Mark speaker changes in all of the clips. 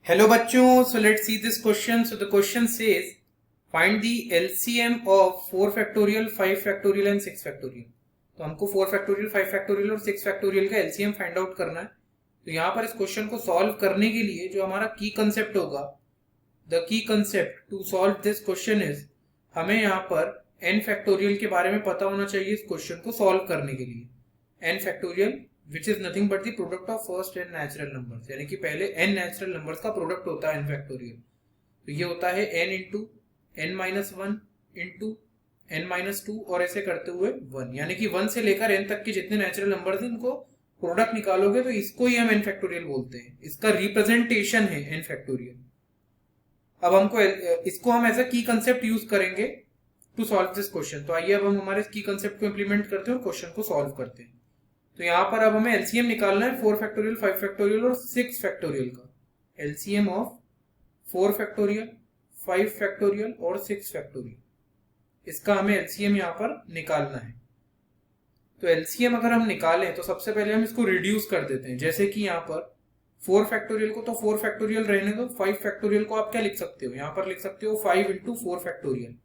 Speaker 1: Hello बच्चों, so let's see this question. So the question says find the LCM of 4 factorial, 5 factorial and 6 factorial. तो हमको 4 factorial, 5 factorial और 6 factorial का LCM find out करना है. तो यहाँ पर इस क्वेश्चन को सॉल्व करने के लिए जो हमारा की कंसेप्ट होगा, the key concept to solve this question is, हमें यहाँ पर n फैक्टोरियल के बारे में पता होना चाहिए इस क्वेश्चन को सॉल्व करने के लिए. n factorial which is nothing but the product of first n natural numbers, यानी कि पहले n नेचुरल नंबर्स का प्रोडक्ट होता है n फैक्टोरियल. तो ये होता है n into n minus one into n minus two और ऐसे करते हुए 1, यानी कि 1 से लेकर n तक के जितने नेचुरल नंबर्स हैं इनको प्रोडक्ट निकालोगे तो इसको ही हम n फैक्टोरियल बोलते हैं. इसका रिप्रेजेंटेशन है n फैक्टोरियल. अब हमको इसको हम एज अ की कंसेप्ट यूज करेंगे टू सॉल्व दिस क्वेश्चन. तो आइए अब हम हमारे की कंसेप्ट को इंप्लीमेंट करते हैं और क्वेश्चन को सॉल्व करते हैं. तो यहाँ पर अब हमें एलसीएम निकालना है 4 फैक्टोरियल, 5 फैक्टोरियल और 6 फैक्टोरियल का. एलसीएम ऑफ 4 फैक्टोरियल, 5 फैक्टोरियल और 6 फैक्टोरियल, इसका हमें एलसीएम यहाँ पर निकालना है. तो एलसीएम अगर हम निकालें तो सबसे पहले हम इसको रिड्यूस कर देते हैं. जैसे कि यहाँ पर 4 फैक्टोरियल को तो 4 फैक्टोरियल रहने दो, 5 फैक्टोरियल को आप क्या लिख सकते हो, यहाँ पर लिख सकते हो 5 इंटू 4 फैक्टोरियल.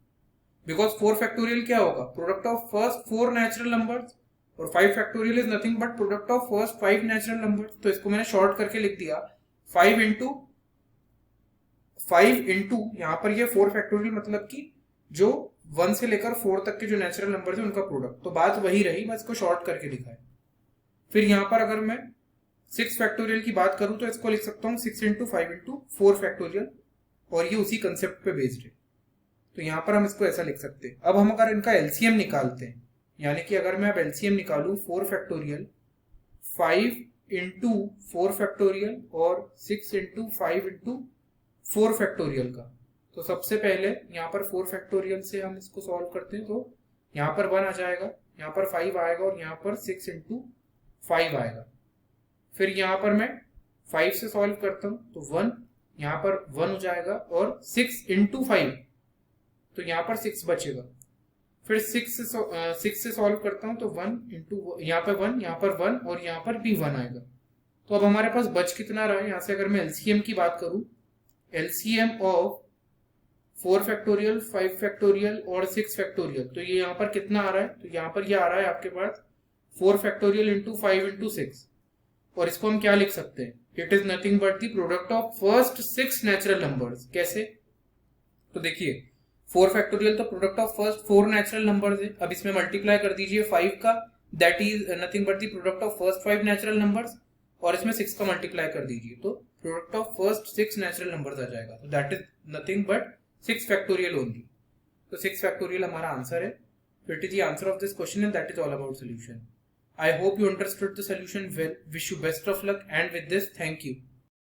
Speaker 1: बिकॉज 4 फैक्टोरियल क्या होगा, product of first 4 natural numbers, और 5 factorial is nothing but product of first 5 natural numbers. तो इसको मैंने शॉर्ट करके लिख दिया 5 इंटू यहाँ पर ये 4 फैक्टोरियल, मतलब कि जो 1 से लेकर 4 तक के जो नेचुरल नंबर है उनका प्रोडक्ट. तो बात वही रही, बस इसको शॉर्ट करके लिखा है. फिर यहाँ पर अगर मैं 6 फैक्टोरियल की बात करूं तो इसको लिख सकता हूँ 6 इंटू 5 इंटू 4 फैक्टोरियल, और ये उसी कंसेप्ट पे बेस्ड है. तो यहाँ पर हम इसको ऐसा लिख सकते हैं. अब हम अगर इनका एलसीएम निकालते हैं, यानी कि अगर मैं अब एलसीएम निकालूं 4 फैक्टोरियल, 5 इंटू 4 फैक्टोरियल और 6 इंटू 5 इंटू 4 फैक्टोरियल का, तो सबसे पहले यहाँ पर 4 फैक्टोरियल से हम इसको सॉल्व करते हैं. तो यहाँ पर 1 आ जाएगा, यहाँ पर 5 आएगा और यहाँ पर 6 इंटू 5 आएगा. फिर यहाँ पर मैं 5 से सॉल्व करता हूँ तो 1, यहाँ पर 1 हो जाएगा और 6 इंटू 5, तो यहाँ पर 6 बचेगा. फिर 6 से सॉल्व करता हूं तो 1 इंटू यहाँ पर 1, यहाँ पर 1 और यहाँ पर भी 1 आएगा. तो अब हमारे पास बच कितना रहा है, यहाँ से अगर मैं एलसीएम की बात करूं, एलसीएम ऑफ 4 फैक्टोरियल, 5 फैक्टोरियल और 6 फैक्टोरियल, तो ये यहाँ पर कितना आ रहा है, तो यहाँ पर ये आ रहा है आपके पास 4 फैक्टोरियल इंटू 5 इंटू 6, और इसको हम क्या लिख सकते हैं, it is nothing but the product of first 6 natural numbers. कैसे, तो देखिए 4 फैक्टोरियल तो product of first 4 natural numbers है. अब इसमें मल्टीप्लाई कर दीजिए 5 का, that is nothing but the product of first 5 natural numbers, और इसमें 6 का मल्टीप्लाई कर दीजिए तो product of first 6 natural numbers आ जाएगा. तो that is nothing but 6 factorial only. तो 6 फैक्टोरियल हमारा आंसर है. तो it is the answer of this question and that is all about solution. I hope you understood the solution well. Wish you best of luck, and with this, thank you.